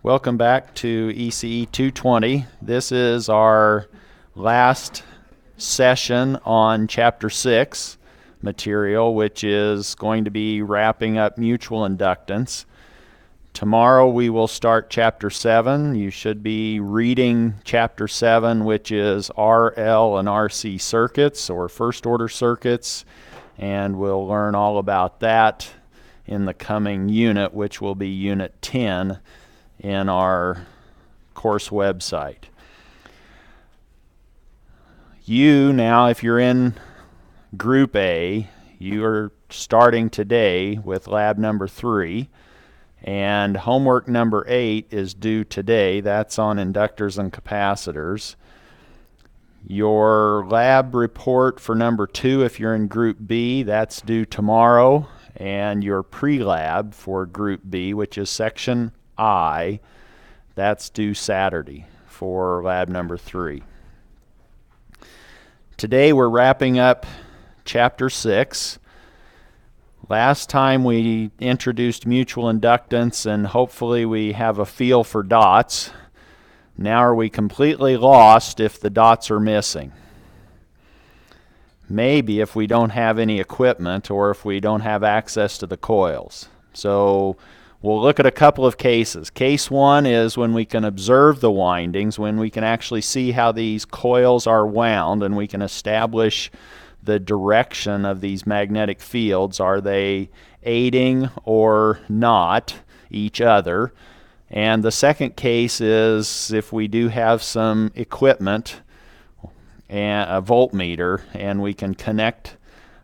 Welcome back to ECE 220. This is our last session on Chapter 6 material, which is going to be wrapping up mutual inductance. Tomorrow we will start Chapter 7. You should be reading Chapter 7, which is RL and RC circuits, or first order circuits, and we'll learn all about that in the coming unit, which will be Unit 10 in our course website. You now, if you're in Group A, you are starting today with lab number 3, and homework number 8 is due today. That's on inductors and capacitors. Your lab report for number 2, if you're in Group B, that's due tomorrow, and your pre-lab for Group B, which is Section I, that's due Saturday for lab number 3. Today we're wrapping up Chapter 6. Last time we introduced mutual inductance, and hopefully we have a feel for dots. Now are we completely lost if the dots are missing? Maybe if we don't have any equipment or if we don't have access to the coils. So we'll look at a couple of cases. Case 1 is when we can observe the windings, when we can actually see how these coils are wound, and we can establish the direction of these magnetic fields. Are they aiding or not each other? And the second case is if we do have some equipment, and a voltmeter, and we can connect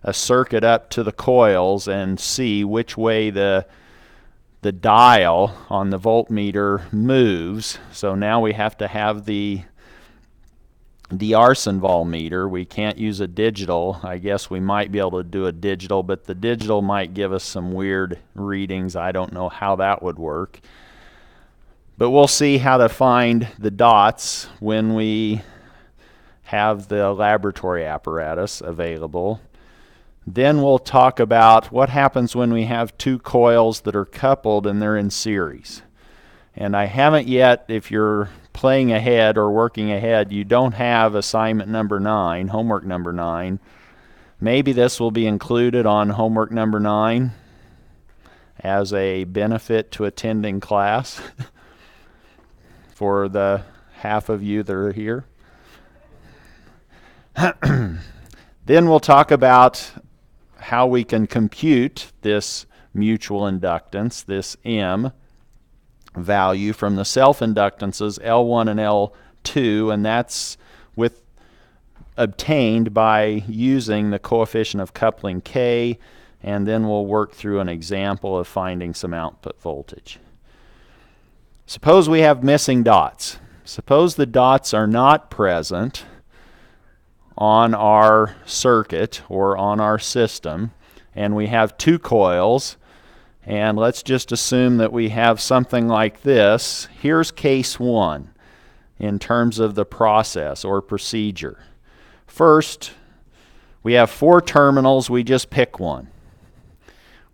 a circuit up to the coils and see which way the dial on the voltmeter moves. So now we have to have the arson voltmeter. We can't use a digital. I guess we might be able to do a digital, but the digital might give us some weird readings. I don't know how that would work. But we'll see how to find the dots when we have the laboratory apparatus available. Then we'll talk about what happens when we have two coils that are coupled and they're in series. And I haven't yet, if you're playing ahead or working ahead, you don't have assignment number 9, homework number 9. Maybe this will be included on homework number 9 as a benefit to attending class for the half of you that are here. Then we'll talk about how we can compute this mutual inductance, this M value from the self-inductances L1 and L2, and that's obtained by using the coefficient of coupling K, and then we'll work through an example of finding some output voltage. Suppose we have missing dots. Suppose the dots are not present on our circuit or on our system, and we have two coils, and let's just assume that we have something like this. Here's case 1 in terms of the process or procedure. First, we have 4 terminals. We just pick one.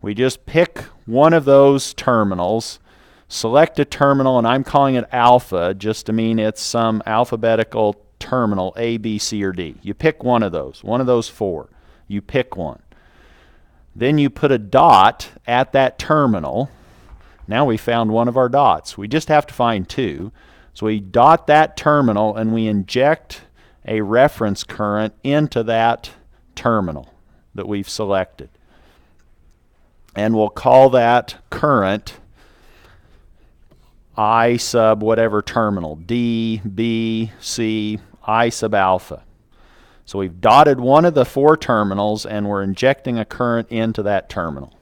We just pick one of those terminals, select a terminal, and I'm calling it alpha just to mean it's some alphabetical terminal A, B, C, or D. You pick one of those 4. You pick one. Then you put a dot at that terminal. Now we found one of our dots. We just have to find 2. So we dot that terminal and we inject a reference current into that terminal that we've selected. And we'll call that current I sub whatever terminal, D, B, C, I sub alpha. So we've dotted one of the 4 terminals and we're injecting a current into that terminal.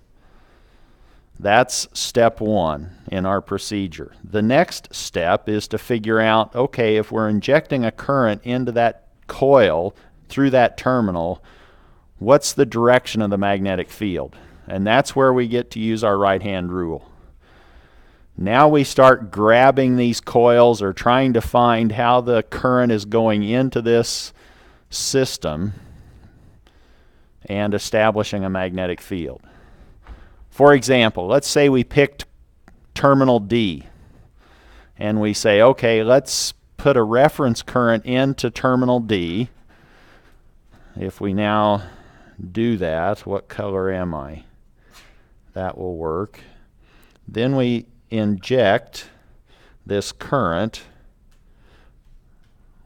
That's step 1 in our procedure. The next step is to figure out, okay, if we're injecting a current into that coil through that terminal, what's the direction of the magnetic field? And that's where we get to use our right-hand rule. Now we start grabbing these coils or trying to find how the current is going into this system and establishing a magnetic field. For example, let's say we picked terminal D. and we say, okay, let's put a reference current into terminal D. If we now do that, what color am I? That will work. Then we inject this current.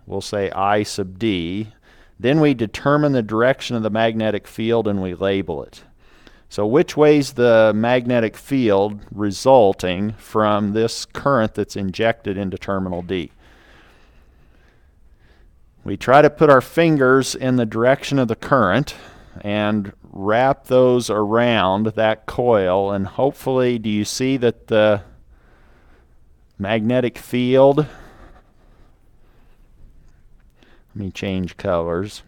We'll say I sub D. Then we determine the direction of the magnetic field and we label it. So which way's the magnetic field resulting from this current that's injected into terminal D? We try to put our fingers in the direction of the current and wrap those around that coil, and hopefully, do you see that the magnetic field, let me change colors.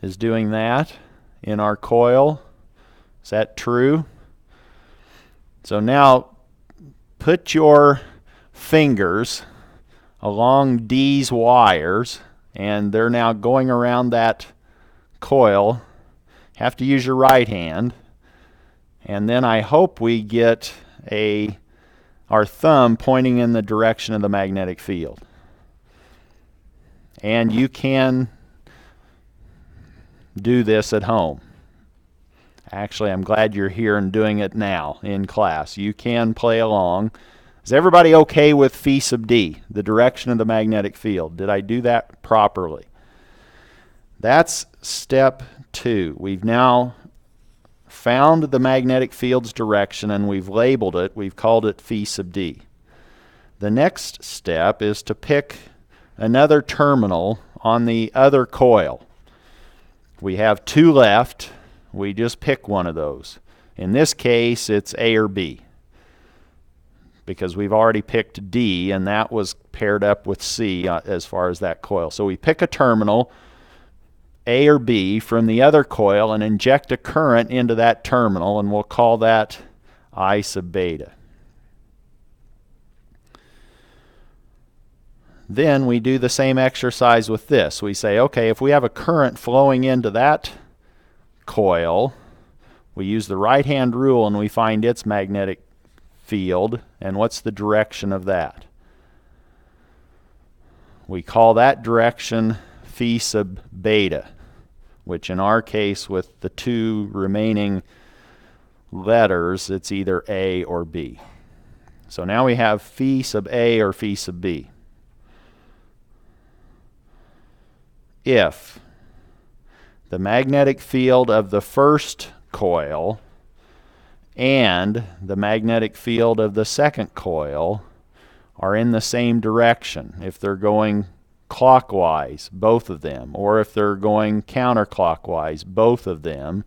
Is doing that in our coil. Is that true? So now put your fingers along D's wires, and they're now going around that coil. Have to use your right hand. And then I hope we get our thumb pointing in the direction of the magnetic field. And you can do this at home. Actually, I'm glad you're here and doing it now in class. You can play along. Is everybody okay with phi sub D, the direction of the magnetic field? Did I do that properly? That's step 2. We've now found the magnetic field's direction and we've labeled it. We've called it phi sub D. The next step is to pick another terminal on the other coil. We have 2 left. We just pick one of those. In this case, it's A or B, because we've already picked D, and that was paired up with C as far as that coil. So we pick a terminal, A or B, from the other coil and inject a current into that terminal, and we'll call that I sub beta. Then we do the same exercise with this. We say, okay, if we have a current flowing into that coil, we use the right-hand rule and we find its magnetic field, and what's the direction of that? We call that direction phi sub beta, which in our case with the 2 remaining letters, it's either A or B. So now we have phi sub A or phi sub B. If the magnetic field of the first coil and the magnetic field of the second coil are in the same direction, if they're going clockwise, both of them, or if they're going counterclockwise, both of them,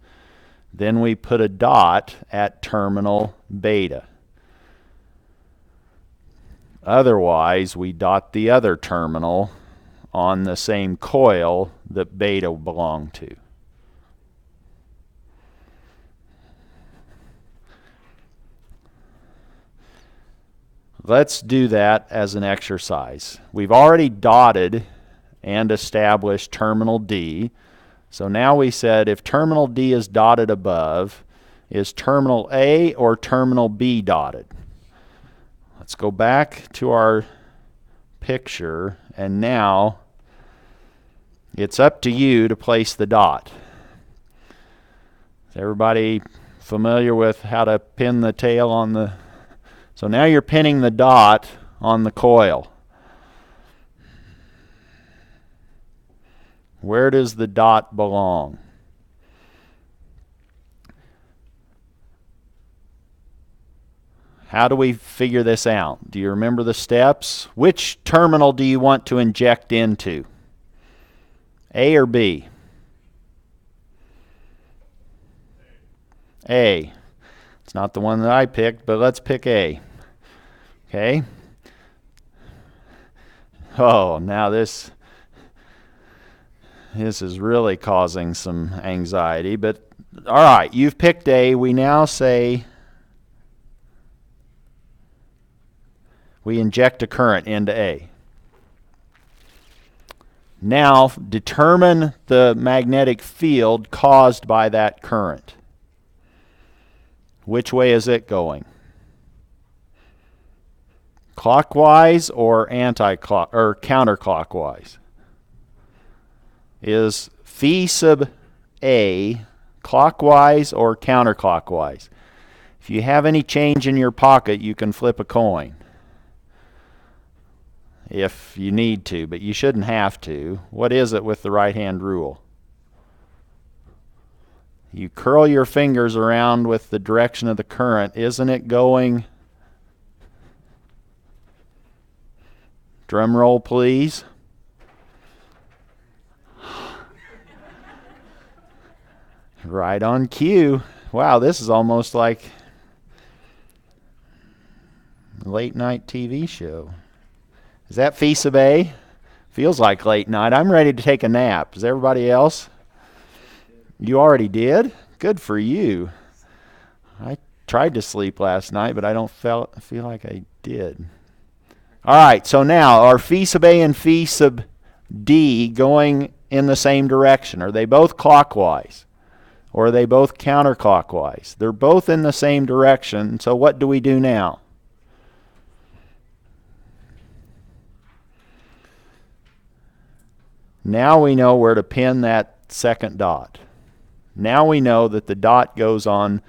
then we put a dot at terminal beta. Otherwise, we dot the other terminal on the same coil that beta belonged to. Let's do that as an exercise. We've already dotted and established terminal D. So now we said if terminal D is dotted above, is terminal A or terminal B dotted? Let's go back to our picture, and now it's up to you to place the dot. Is everybody familiar with how to pin the tail on the... So now you're pinning the dot on the coil. Where does the dot belong? How do we figure this out? Do you remember the steps? Which terminal do you want to inject into? A or B? A. It's not the one that I picked, but let's pick A. Okay? Oh, now this is really causing some anxiety, but all right, you've picked A. We now say we inject a current into A. Now, determine the magnetic field caused by that current. Which way is it going? Clockwise or counterclockwise? Is phi sub A clockwise or counterclockwise? If you have any change in your pocket, you can flip a coin. If you need to, but you shouldn't have to. What is it with the right-hand rule? You curl your fingers around with the direction of the current. Isn't it going? Drum roll, please. Right on cue. Wow, this is almost like a late night TV show. Is that phi sub A? Feels like late night. I'm ready to take a nap. Is everybody else? You already did? Good for you. I tried to sleep last night, but I don't feel like I did. All right, so now are phi sub A and phi sub D going in the same direction? Are they both clockwise? Or are they both counterclockwise? They're both in the same direction, so what do we do now? Now we know where to pin that second dot. Now we know that the dot goes on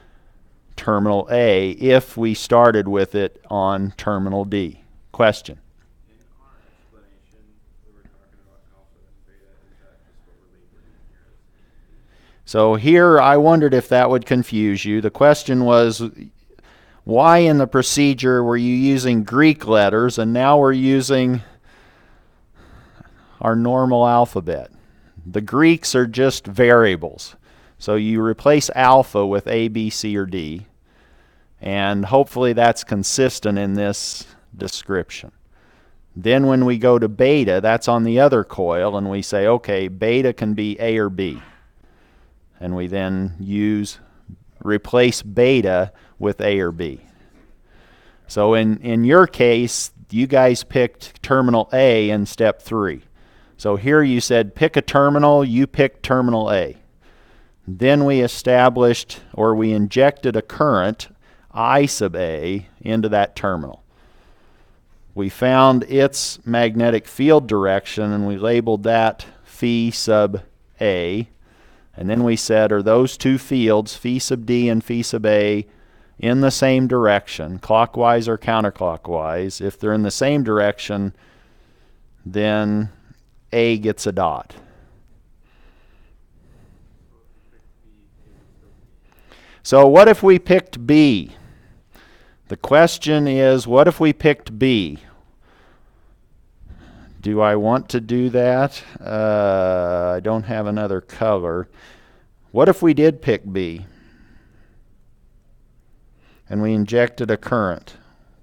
terminal A if we started with it on terminal D. Question? In our explanation, we were talking about alpha and beta. Is that just what we're labeling here? So here I wondered if that would confuse you. The question was, why in the procedure were you using Greek letters and now we're using our normal alphabet? The Greeks are just variables. So you replace alpha with A, B, C, or D, and hopefully that's consistent in this description. Then when we go to beta, that's on the other coil, and we say, okay, beta can be A or B. And we then replace beta with A or B. So in your case, you guys picked terminal A in step 3. So here you said pick a terminal, you picked terminal A. Then we established, or we injected a current, I sub A, into that terminal. We found its magnetic field direction, and we labeled that phi sub A. And then we said, are those two fields, phi sub D and phi sub A, in the same direction, clockwise or counterclockwise? If they're in the same direction, then A gets a dot. So what if we picked B? The question is, what if we picked B? Do I want to do that? I don't have another color. What if we did pick B? And we injected a current.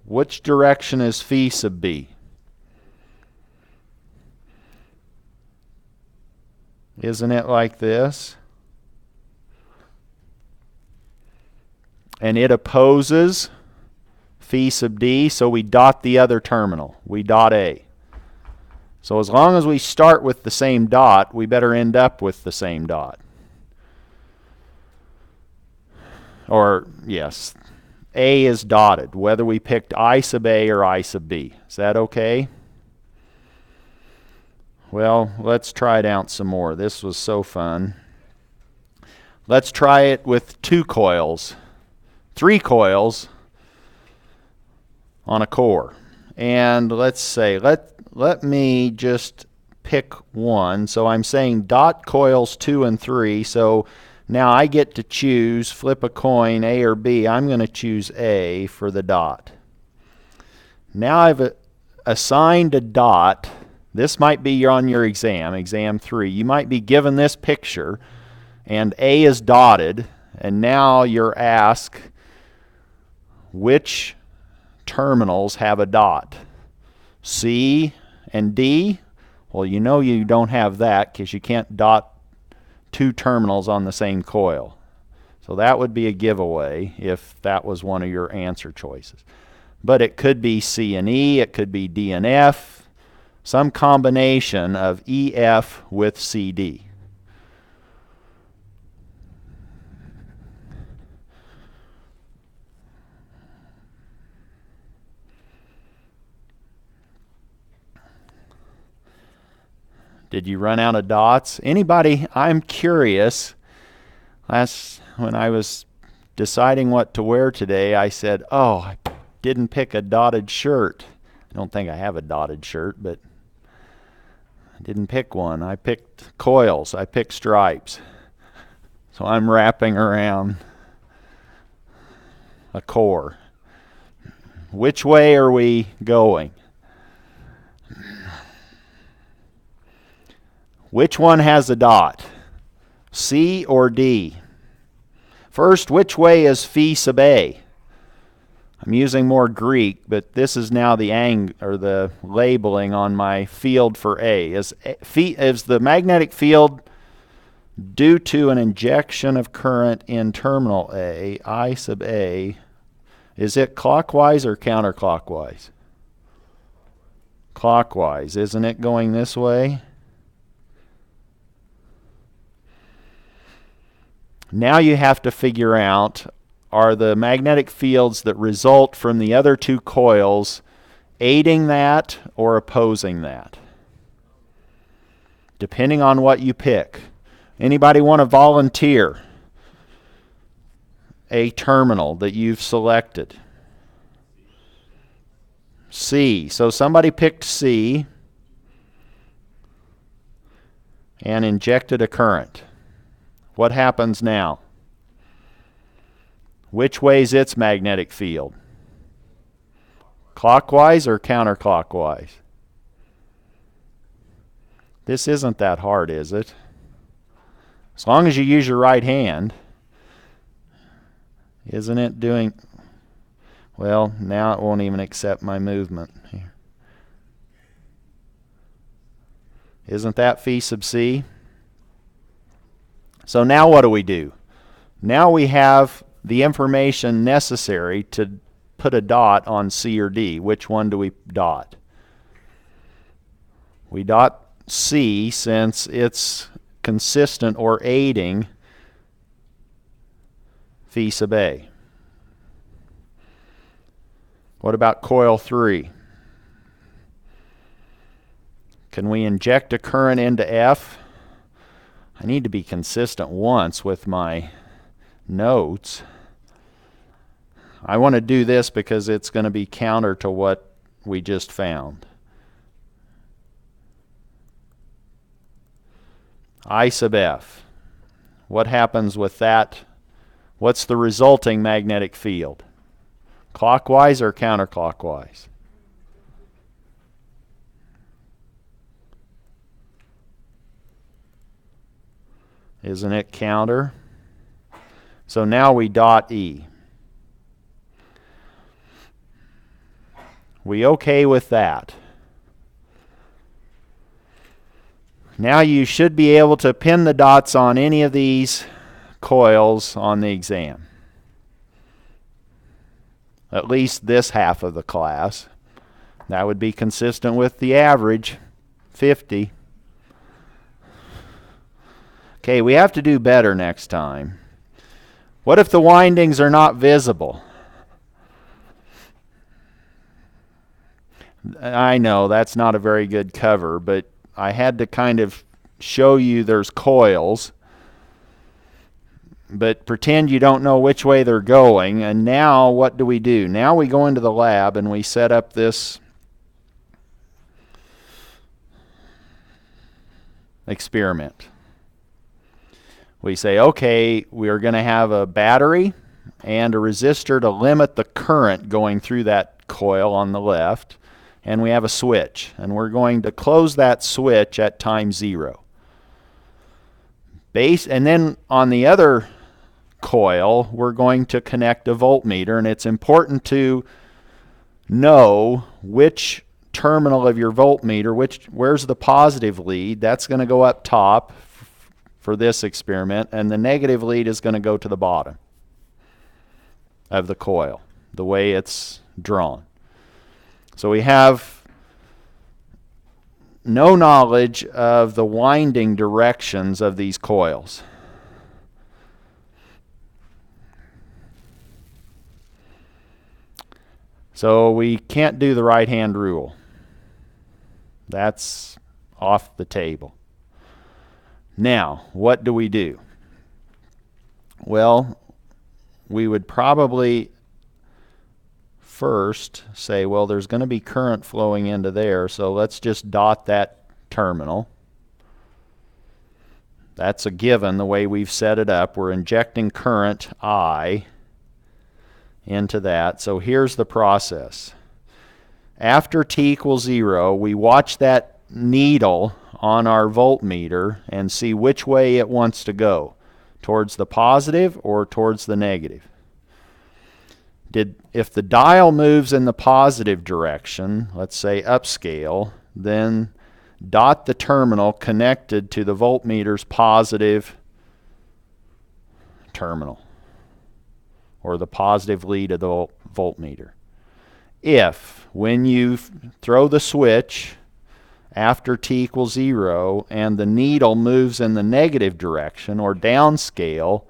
Which direction is phi sub B? Isn't it like this? And it opposes phi sub D, so we dot the other terminal. We dot A. So as long as we start with the same dot, we better end up with the same dot. Or, yes, A is dotted, whether we picked I sub A or I sub B. Is that okay? Well, let's try it out some more. This was so fun. Let's try it with 2 coils. 3 coils on a core. And let's say, let me just pick one. So I'm saying dot coils 2 and 3. So now I get to choose, flip a coin, A or B. I'm going to choose A for the dot. Now I've assigned a dot. This might be on your exam, exam 3. You might be given this picture, and A is dotted, and now you're asked, which terminals have a dot? C and D? Well, you know you don't have that because you can't dot 2 terminals on the same coil. So that would be a giveaway if that was one of your answer choices. But it could be C and E, it could be D and F, some combination of EF with CD. Did you run out of dots? Anybody? I'm curious. When I was deciding what to wear today, I said, oh, I didn't pick a dotted shirt. I don't think I have a dotted shirt, but I didn't pick one. I picked coils. I picked stripes. So I'm wrapping around a core. Which way are we going? Which one has a dot? C or D? First, which way is phi sub A? I'm using more Greek, but this is now the labeling on my field for A. Is the magnetic field due to an injection of current in terminal A, I sub A, is it clockwise or counterclockwise? Clockwise. Isn't it going this way? Now you have to figure out, are the magnetic fields that result from the other two coils aiding that or opposing that? Depending on what you pick. Anybody want to volunteer a terminal that you've selected? C. So somebody picked C and injected a current. What happens now? Which way is its magnetic field? Clockwise or counterclockwise? This isn't that hard, is it? As long as you use your right hand. Isn't it doing... Well, now it won't even accept my movement here. Isn't that phi sub C? So now what do? Now we have the information necessary to put a dot on C or D. Which one do we dot? We dot C since it's consistent or aiding phi sub A. What about coil 3? Can we inject a current into F? I need to be consistent once with my notes. I want to do this because it's going to be counter to what we just found. I sub F. What happens with that? What's the resulting magnetic field? Clockwise or counterclockwise? Isn't it counter? So now we dot E. We okay with that? Now you should be able to pin the dots on any of these coils on the exam. At least this half of the class. That would be consistent with the average, 50. Okay, we have to do better next time. What if the windings are not visible? I know that's not a very good cover, but I had to kind of show you there's coils. But pretend you don't know which way they're going. And now what do? Now we go into the lab and we set up this experiment. We say, okay, we are going to have a battery and a resistor to limit the current going through that coil on the left. And we have a switch. And we're going to close that switch at time 0. And then on the other coil, we're going to connect a voltmeter. And it's important to know which terminal of your voltmeter, where's the positive lead. That's going to go up top for this experiment, and the negative lead is going to go to the bottom of the coil, the way it's drawn. So we have no knowledge of the winding directions of these coils. So we can't do the right-hand rule. That's off the table. Now, what do we do? Well, we would probably first say, well, there's going to be current flowing into there, so let's just dot that terminal. That's a given the way we've set it up. We're injecting current I into that. So here's the process. After t equals 0, we watch that needle on our voltmeter and see which way it wants to go, towards the positive or towards the negative. If the dial moves in the positive direction, let's say upscale, then dot the terminal connected to the voltmeter's positive terminal, or the positive lead of the voltmeter. If, when you throw the switch after t equals 0 and the needle moves in the negative direction or downscale,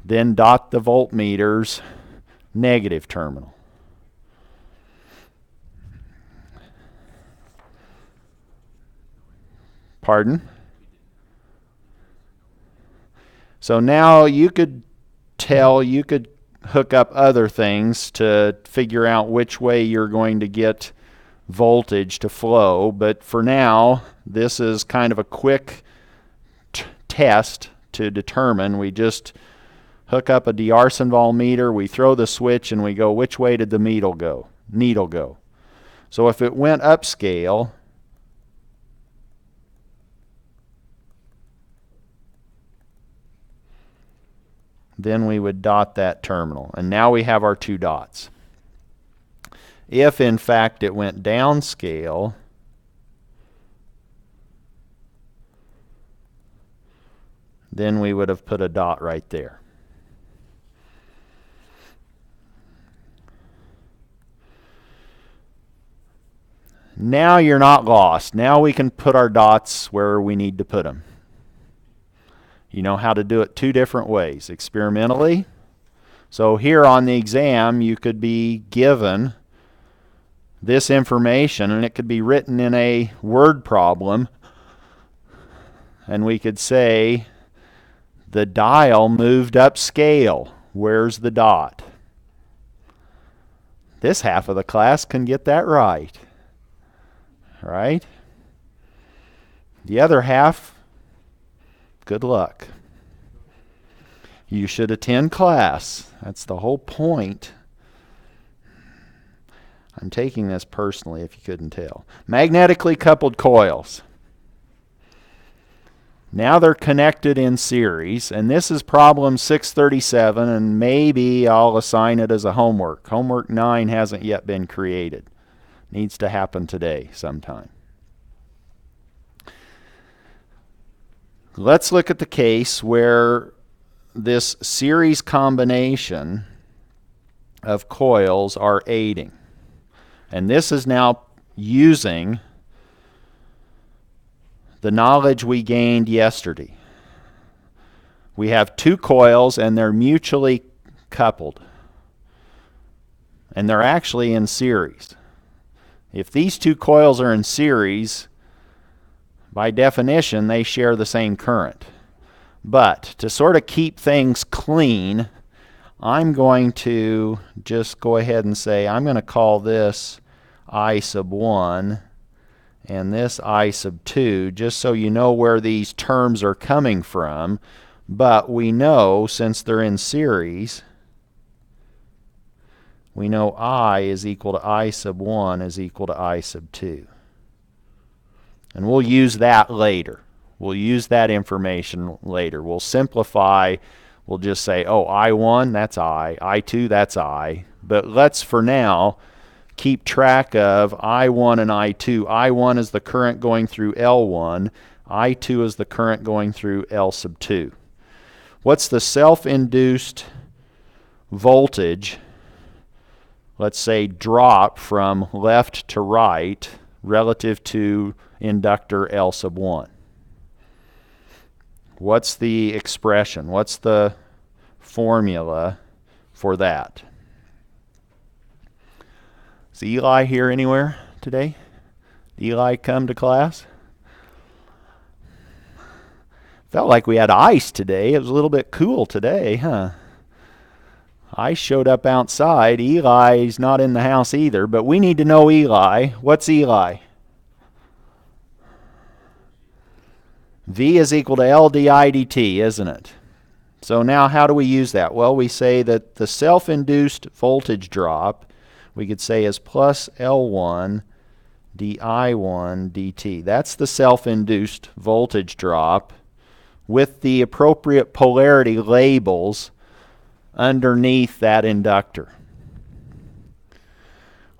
then dot the voltmeter's negative terminal. Pardon? So now you could hook up other things to figure out which way you're going to get voltage to flow, but for now this is kind of a quick test to determine. We just hook up a D'Arsonval meter, we throw the switch, and we go, which way did the needle go? So if it went upscale, then we would dot that terminal. And now we have our two dots. If, in fact, it went downscale, then we would have put a dot right there. Now you're not lost. Now we can put our dots where we need to put them. You know how to do it two different ways. Experimentally. So here on the exam, you could be given this information, and it could be written in a word problem. And we could say, the dial moved upscale. Where's the dot? This half of the class can get that right. Right? The other half, good luck. You should attend class. That's the whole point. I'm taking this personally if you couldn't tell. Magnetically coupled coils. Now they're connected in series, and this is problem 637, and maybe I'll assign it as a homework. Homework 9 hasn't yet been created. Needs to happen today sometime. Let's look at the case where this series combination of coils are aiding. And this is now using the knowledge we gained yesterday. We have two coils and they're mutually coupled. And they're actually in series. If these two coils are in series, by definition, they share the same current. But to sort of keep things clean, I'm going to just go ahead and say I'm going to call this I sub 1 and this I sub 2, just so you know where these terms are coming from. But we know, since they're in series, we know I is equal to I sub 1 is equal to I sub 2. And we'll use that later. We'll use that information later. We'll simplify. We'll just say, oh, I1, that's I2, that's I. But let's, for now, keep track of I1 and I2. I1 is the current going through L1. I2 is the current going through L sub 2. What's the self-induced voltage, let's say, drop from left to right relative to inductor L sub 1. What's the expression? What's the formula for that? Is Eli here anywhere today? Did Eli come to class? Felt like we had ice today. It was a little bit cool today, huh? Ice showed up outside. Eli's not in the house either, but we need to know Eli. What's Eli? V is equal to L di dt, isn't it? So now how do we use that? Well, we say that the self-induced voltage drop, we could say is plus L1 di1 dt. That's the self-induced voltage drop with the appropriate polarity labels underneath that inductor.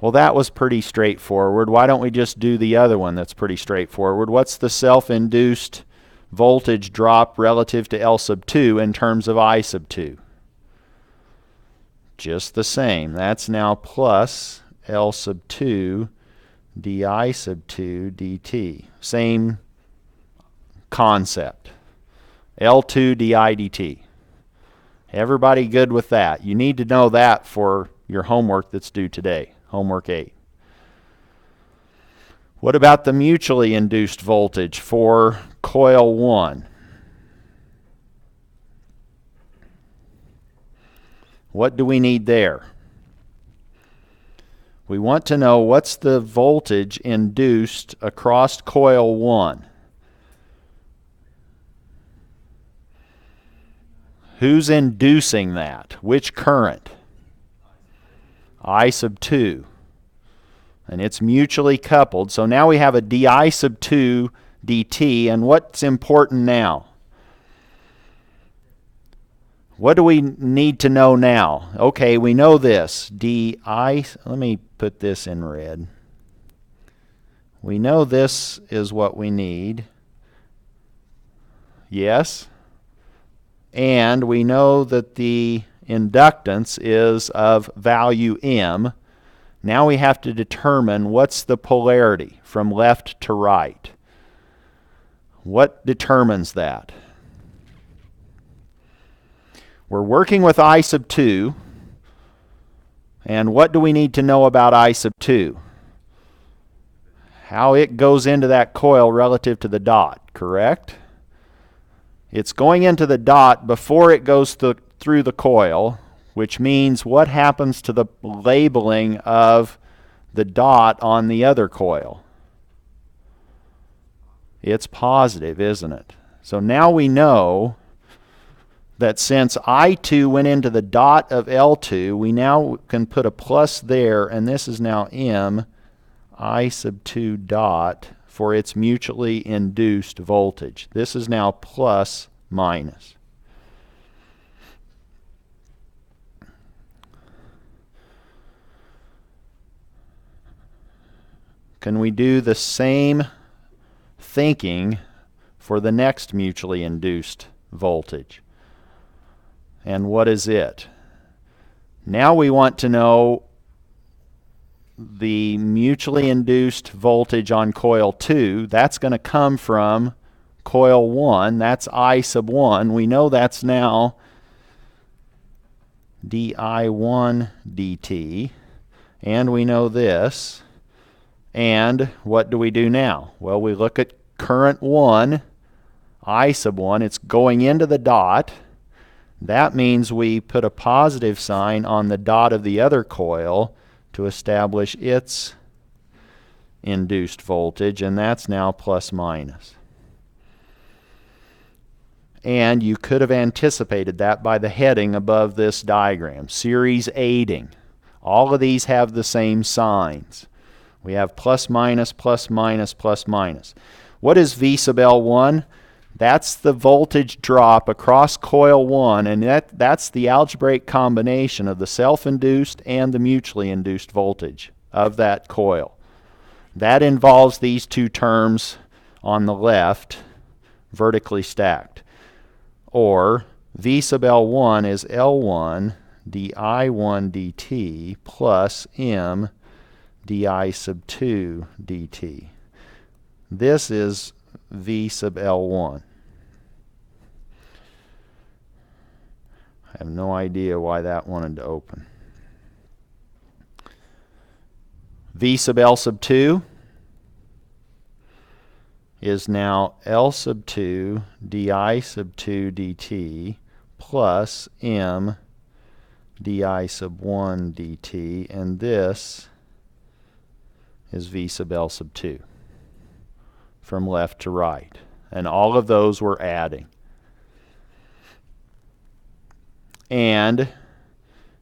Well, that was pretty straightforward. Why don't we just do the other one that's pretty straightforward? What's the self-induced voltage drop relative to L sub 2 in terms of I sub 2? Just the same. That's now plus L sub 2 di sub 2 dt. Same concept. L2 di dt. Everybody good with that? You need to know that for your homework that's due today, homework 8. What about the mutually induced voltage for coil 1? What do we need there? We want to know what's the voltage induced across coil 1. Who's inducing that? Which current? I sub 2. And it's mutually coupled. So now we have a di sub 2 dt. And what's important now? What do we need to know now? Okay, we know this. Let me put this in red. We know this is what we need. Yes? And we know that the inductance is of value M. Now we have to determine what's the polarity from left to right. What determines that? We're working with I sub 2. And what do we need to know about I sub 2? How it goes into that coil relative to the dot, correct? It's going into the dot before it goes through the coil, which means what happens to the labeling of the dot on the other coil? It's positive, isn't it? So now we know that since I2 went into the dot of L2, we now can put a plus there, and this is now M I sub 2 dot for its mutually induced voltage. This is now plus minus. Can we do the same thinking for the next mutually induced voltage? And what is it? Now we want to know the mutually induced voltage on coil 2. That's going to come from coil 1. That's I sub 1. We know that's now di1 dt. And we know this. And what do we do now? Well, we look at current 1, I sub 1. It's going into the dot. That means we put a positive sign on the dot of the other coil to establish its induced voltage, and that's now plus minus. And you could have anticipated that by the heading above this diagram, series aiding. All of these have the same signs. We have plus minus, plus minus, plus minus. What is V sub L1? That's the voltage drop across coil 1, and that's the algebraic combination of the self-induced and the mutually induced voltage of that coil. That involves these two terms on the left, vertically stacked. Or V sub L1 is L1 di1 dt plus M di sub 2 dt. This is V sub L1. I have no idea why that wanted to open. V sub L sub 2 is now L sub 2 di sub 2 dt plus M di sub 1 dt, and this is V sub L sub 2 from left to right. And all of those we're adding. And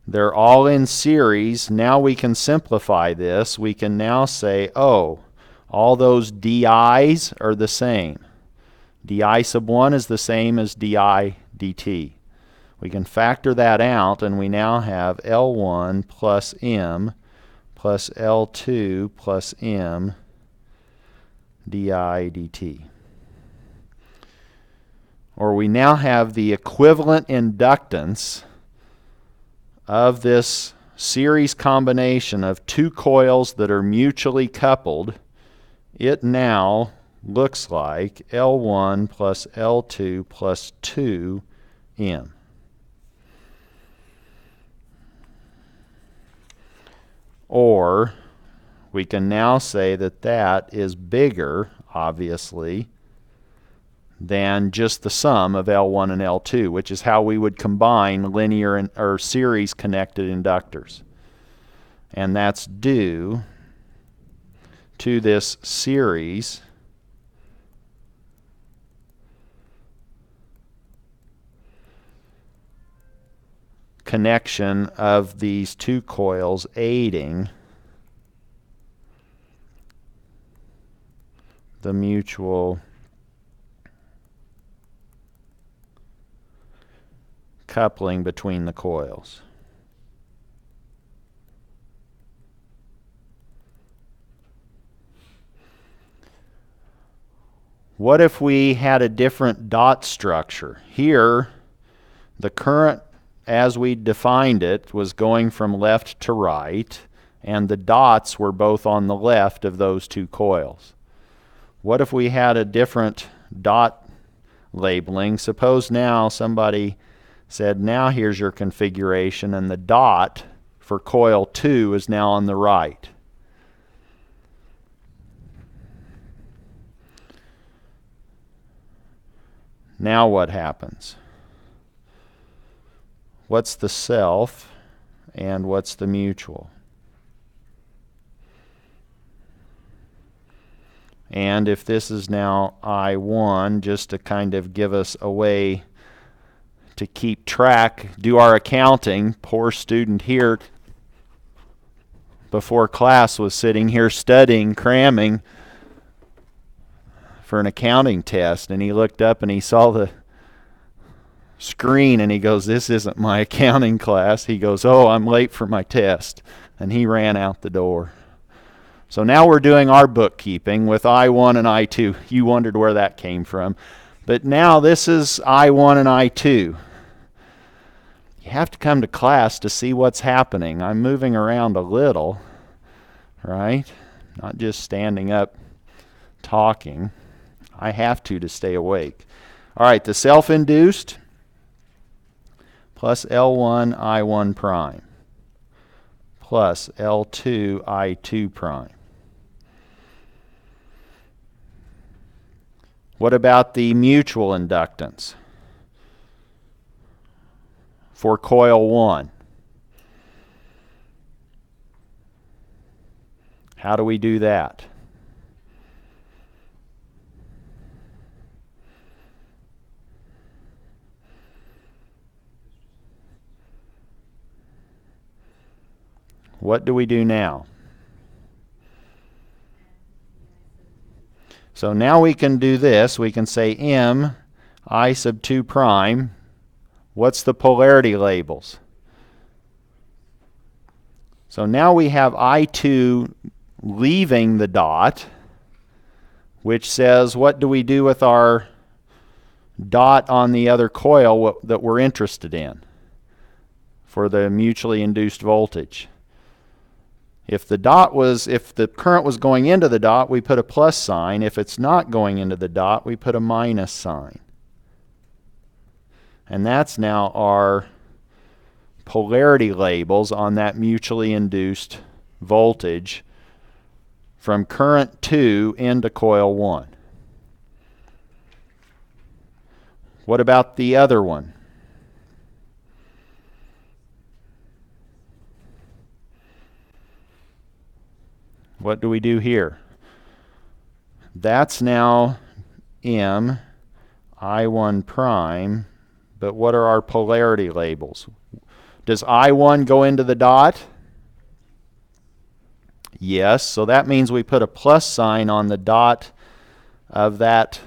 they're all in series. Now we can simplify this. We can now say, oh, all those di's are the same. Di sub 1 is the same as di dt. We can factor that out, and we now have L1 plus M plus L2 plus M di dt. Or we now have the equivalent inductance of this series combination of two coils that are mutually coupled. It now looks like L1 plus L2 plus 2M. Or we can now say that that is bigger, obviously, than just the sum of L1 and L2, which is how we would combine linear or series connected inductors. And that's due to this series connection of these two coils aiding the mutual coupling between the coils. What if we had a different dot structure? Here, the current as we defined it was going from left to right, and the dots were both on the left of those two coils. What if we had a different dot labeling? Suppose now somebody said, now here's your configuration, and the dot for coil 2 is now on the right. Now what happens? What's the self and what's the mutual? And if this is now I1, just to kind of give us a way to keep track, do our accounting. Poor student here before class was sitting here studying, cramming for an accounting test, and he looked up and he saw the screen and he goes, this isn't my accounting class. He goes, oh, I'm late for my test. And he ran out the door. So now we're doing our bookkeeping with I1 and I2. You wondered where that came from. But now this is I1 and I2. You have to come to class to see what's happening. I'm moving around a little, right? Not just standing up talking. I have to stay awake. All right, the self-induced plus L1 I1 prime plus L2 I2 prime. What about the mutual inductance for coil 1? How do we do that? What do we do now? So now we can do this. We can say M I sub 2 prime. What's the polarity labels? So now we have I2 leaving the dot, which says, what do we do with our dot on the other coil that we're interested in for the mutually induced voltage? If the current was going into the dot, we put a plus sign. If it's not going into the dot, we put a minus sign. And that's now our polarity labels on that mutually induced voltage from current 2 into coil 1. What about the other one? What do we do here? That's now M, I1 prime, but what are our polarity labels? Does I1 go into the dot? Yes, so that means we put a plus sign on the dot of that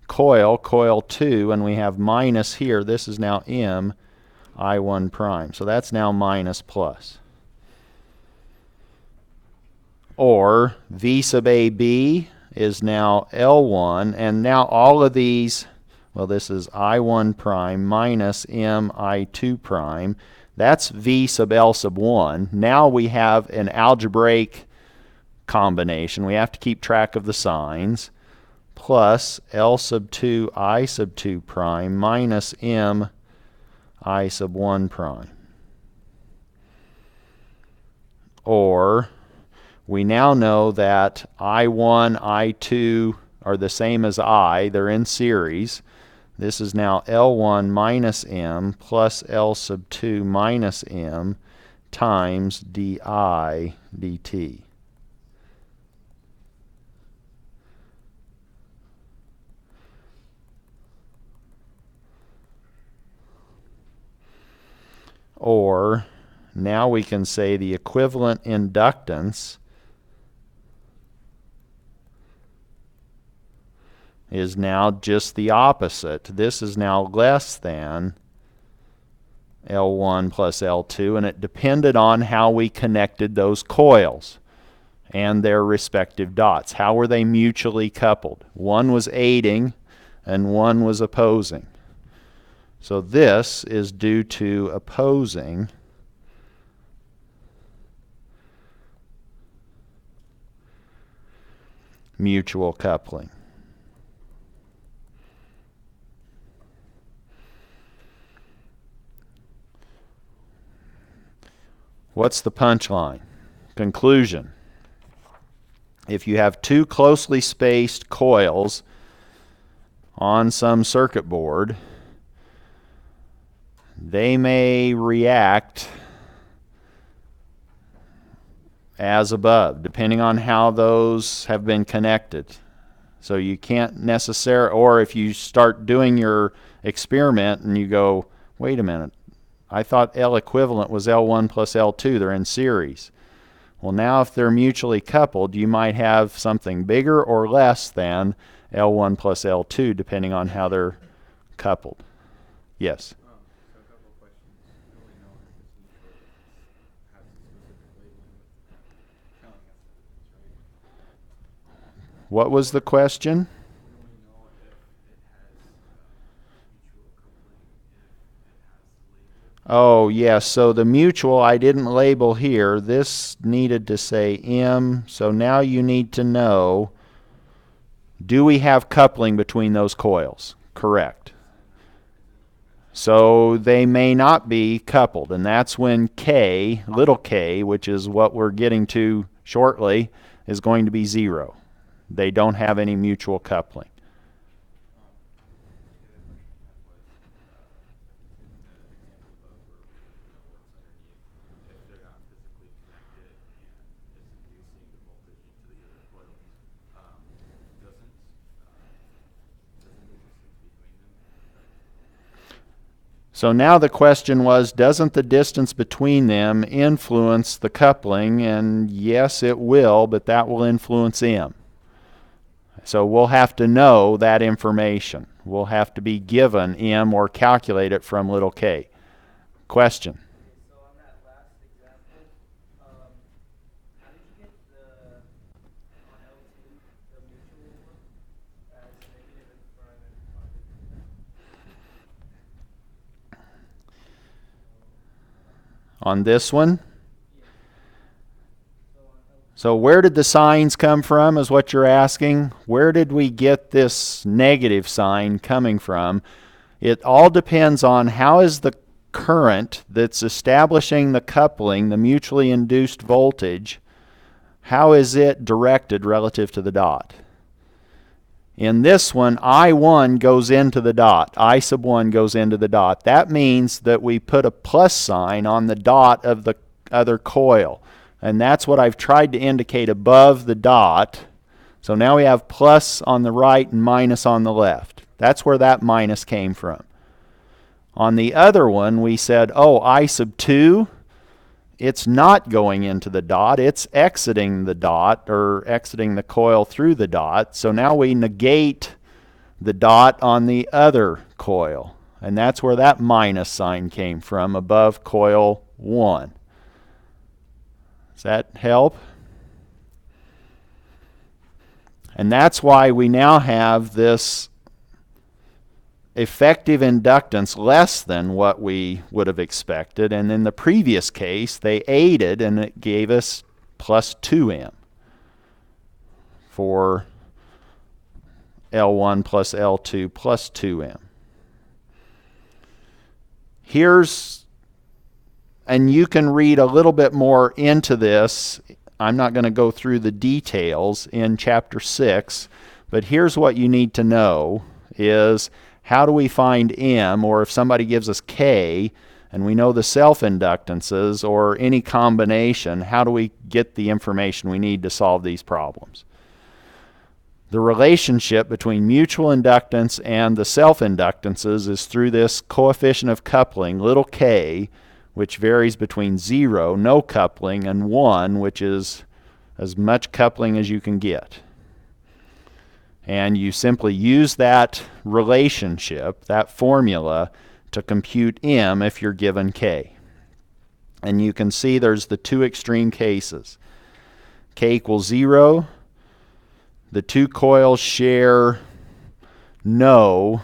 coil, coil 2, and we have minus here. This is now M, I1 prime. So that's now minus plus. Or V sub AB is now L1, and now all of these, well, this is I1 prime minus M I2 prime. That's V sub L sub 1. Now we have an algebraic combination. We have to keep track of the signs. Plus L sub 2 I sub 2 prime minus M I sub 1 prime. Or we now know that I1, I2 are the same as I. They're in series. This is now L1 minus M plus L sub 2 minus M times di dt. Or now we can say the equivalent inductance is now just the opposite. This is now less than L1 plus L2, and it depended on how we connected those coils and their respective dots. How were they mutually coupled? One was aiding and one was opposing. So this is due to opposing mutual coupling. What's the punchline? Conclusion. If you have two closely spaced coils on some circuit board, they may react as above, depending on how those have been connected. So you can't necessarily, or if you start doing your experiment and you go, wait a minute, I thought L equivalent was L1 plus L2. They're in series. Well, now if they're mutually coupled, you might have something bigger or less than L1 plus L2, depending on how they're coupled. Yes? So a couple of questions. I don't really know if this neutral has a specific labeling telling us that it's right. What was the question? We don't really know if it has mutual coupling, if it has label. Oh, yes. So the mutual I didn't label here. This needed to say M. So now you need to know, do we have coupling between those coils? Correct. So they may not be coupled, and that's when K, little k, which is what we're getting to shortly, is going to be 0. They don't have any mutual coupling. So now the question was, doesn't the distance between them influence the coupling? And yes, it will, but that will influence M. So we'll have to know that information. We'll have to be given M or calculate it from little k. Question? So on that last example, how did you get on L2, the mutual one, as negative and prime and positive? On this one? Yeah. So So where did the signs come from is what you're asking. Where did we get this negative sign coming from? It all depends on how is the current that's establishing the coupling, the mutually induced voltage, how is it directed relative to the dot? In this one, I1 goes into the dot. I sub 1 goes into the dot. That means that we put a plus sign on the dot of the other coil. And that's what I've tried to indicate above the dot. So now we have plus on the right and minus on the left. That's where that minus came from. On the other one, we said, oh, I sub 2, it's not going into the dot. It's exiting the dot, or exiting the coil through the dot. So now we negate the dot on the other coil. And that's where that minus sign came from, above coil 1. Does that help? And that's why we now have this effective inductance less than what we would have expected. And in the previous case, they aided and it gave us plus 2M for L1 plus L2 plus 2M. And you can read a little bit more into this. I'm not going to go through the details in chapter 6, but here's what you need to know is how do we find M, or if somebody gives us K, and we know the self-inductances or any combination, how do we get the information we need to solve these problems? The relationship between mutual inductance and the self-inductances is through this coefficient of coupling, little k, which varies between 0, no coupling, and 1, which is as much coupling as you can get. And you simply use that relationship, that formula, to compute M if you're given K. And you can see there's the two extreme cases. K equals 0. The two coils share no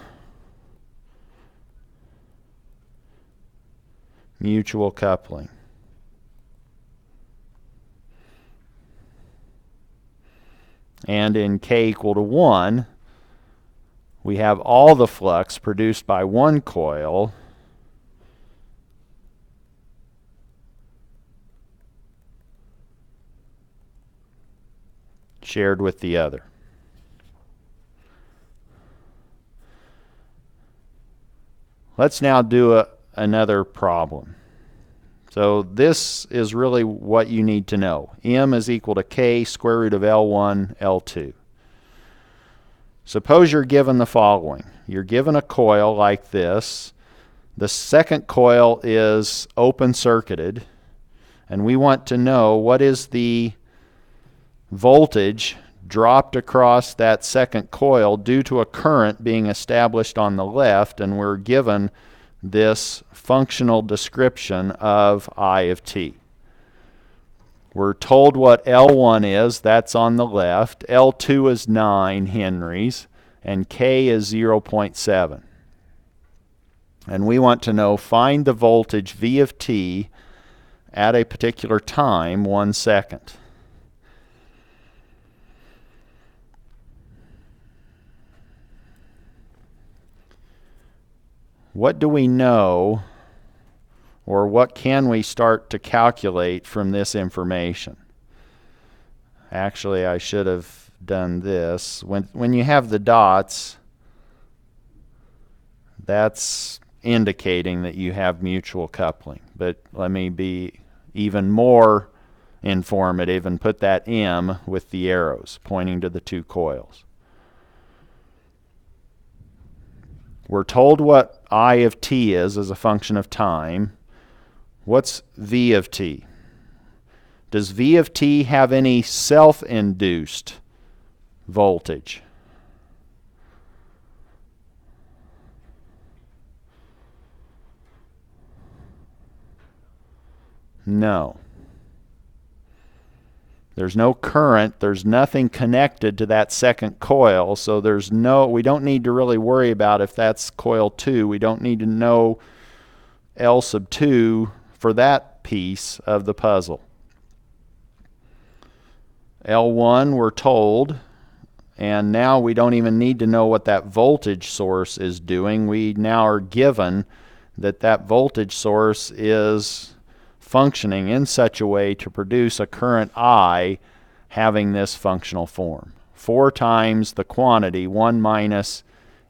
mutual coupling. And in K equal to 1, we have all the flux produced by one coil shared with the other. Let's now do another problem. So this is really what you need to know. M is equal to K square root of L1, L2. Suppose you're given the following. You're given a coil like this. The second coil is open circuited, and we want to know what is the voltage dropped across that second coil due to a current being established on the left, and we're given this functional description of I of t. We're told what L1 is, that's on the left, L2 is 9 henries, and K is 0.7. And we want to know, find the voltage V of t at a particular time, 1 second. What do we know, or what can we start to calculate from this information? Actually, I should have done this. When you have the dots, that's indicating that you have mutual coupling. But let me be even more informative and put that M with the arrows pointing to the two coils. We're told what I of t is as a function of time. What's V of t? Does V of t have any self-induced voltage? No. There's no current, there's nothing connected to that second coil, so we don't need to really worry about if that's coil 2. We don't need to know L sub 2 for that piece of the puzzle. L1 we're told, and now we don't even need to know what that voltage source is doing. We now are given that that voltage source is functioning in such a way to produce a current I having this functional form. 4 times the quantity, 1 minus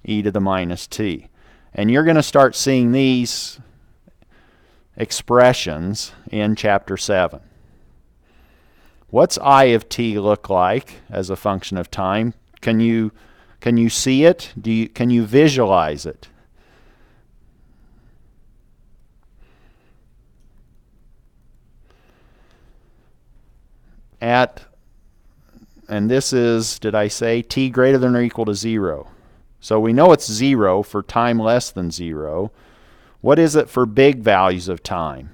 e to the minus t. And you're going to start seeing these expressions in Chapter 7. What's I of t look like as a function of time? Can you see it? Can you visualize it? And this is, did I say, t greater than or equal to 0. So we know it's 0 for time less than 0. What is it for big values of time?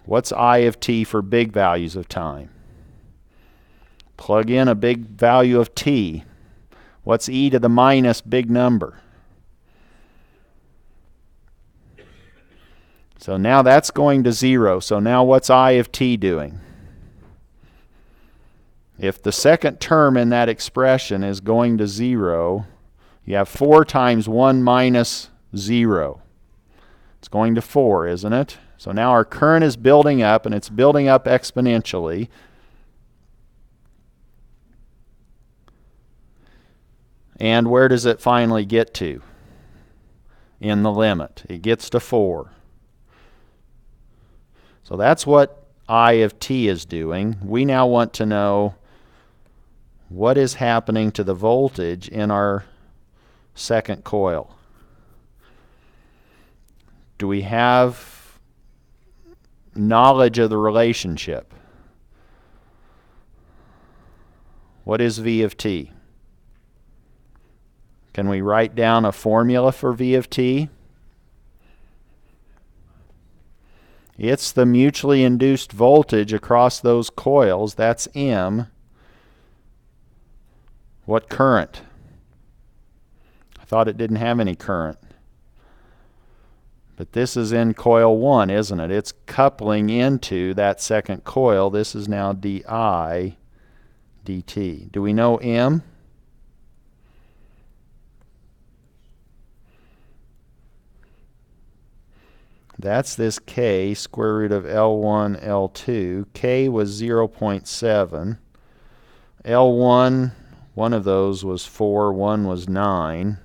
What's I of t for big values of time? Plug in a big value of t. What's e to the minus big number? So now that's going to 0. So now what's I of t doing? If the second term in that expression is going to 0, you have 4 times 1 minus 0. It's going to 4, isn't it? So now our current is building up, and it's building up exponentially. And where does it finally get to in the limit? It gets to 4. So that's what I of t is doing. We now want to know what is happening to the voltage in our second coil. Do we have knowledge of the relationship? What is V of t? Can we write down a formula for V of t? It's the mutually induced voltage across those coils. That's M. What current? I thought it didn't have any current. But this is in coil 1, isn't it? It's coupling into that second coil. This is now di dt. Do we know M? That's this k, square root of L1, L2. K was 0.7. L1, one of those was 4, one was 9.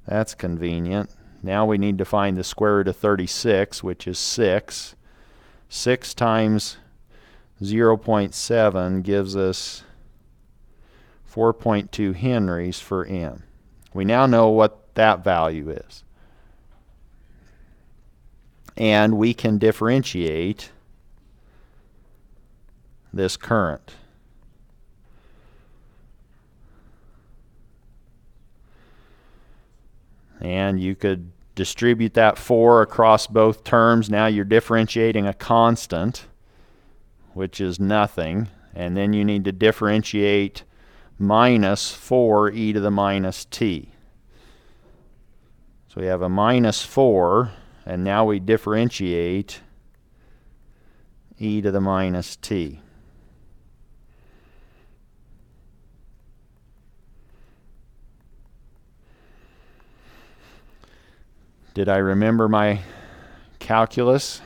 That's convenient. Now we need to find the square root of 36, which is 6. 6 times 0.7 gives us 4.2 henries for M. We now know what that value is. And we can differentiate this current. And you could distribute that 4 across both terms. Now you're differentiating a constant, which is nothing. And then you need to differentiate minus 4 e to the minus t. So we have a minus 4, and now we differentiate e to the minus t. Did I remember my calculus?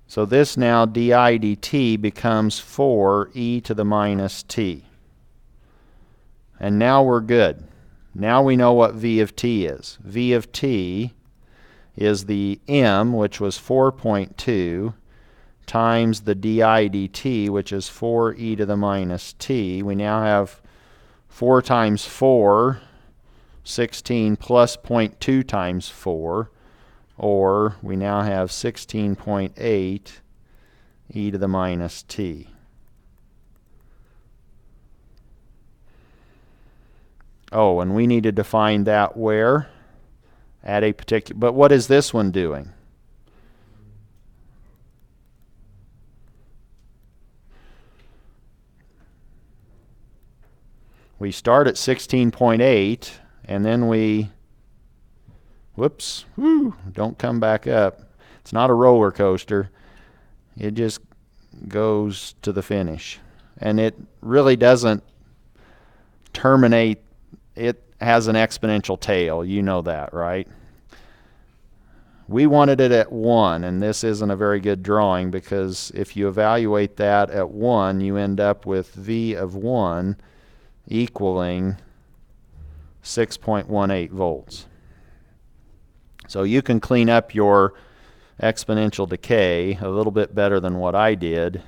So this now di dt becomes 4 e to the minus t. And now we're good. Now we know what V of t is. V of t is the M, which was 4.2, times the di dt, which is 4 e to the minus t. We now have 4 times 4, 16 plus 0.2 times 4, or we now have 16.8 e to the minus t. Oh, and we needed to find that where? At a particular, but what is this one doing? We start at 16.8, and then we, whoops, don't come back up. It's not a roller coaster. It just goes to the finish. And it really doesn't terminate. It has an exponential tail. You know that, right? We wanted it at 1, and this isn't a very good drawing because if you evaluate that at 1, you end up with V of 1 equaling 6.18 volts. So you can clean up your exponential decay a little bit better than what I did.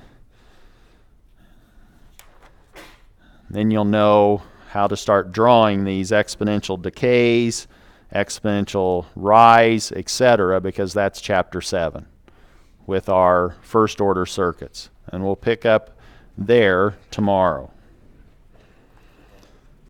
Then you'll know how to start drawing these exponential decays, exponential rise, etc., because that's chapter 7 with our first order circuits. And we'll pick up there tomorrow.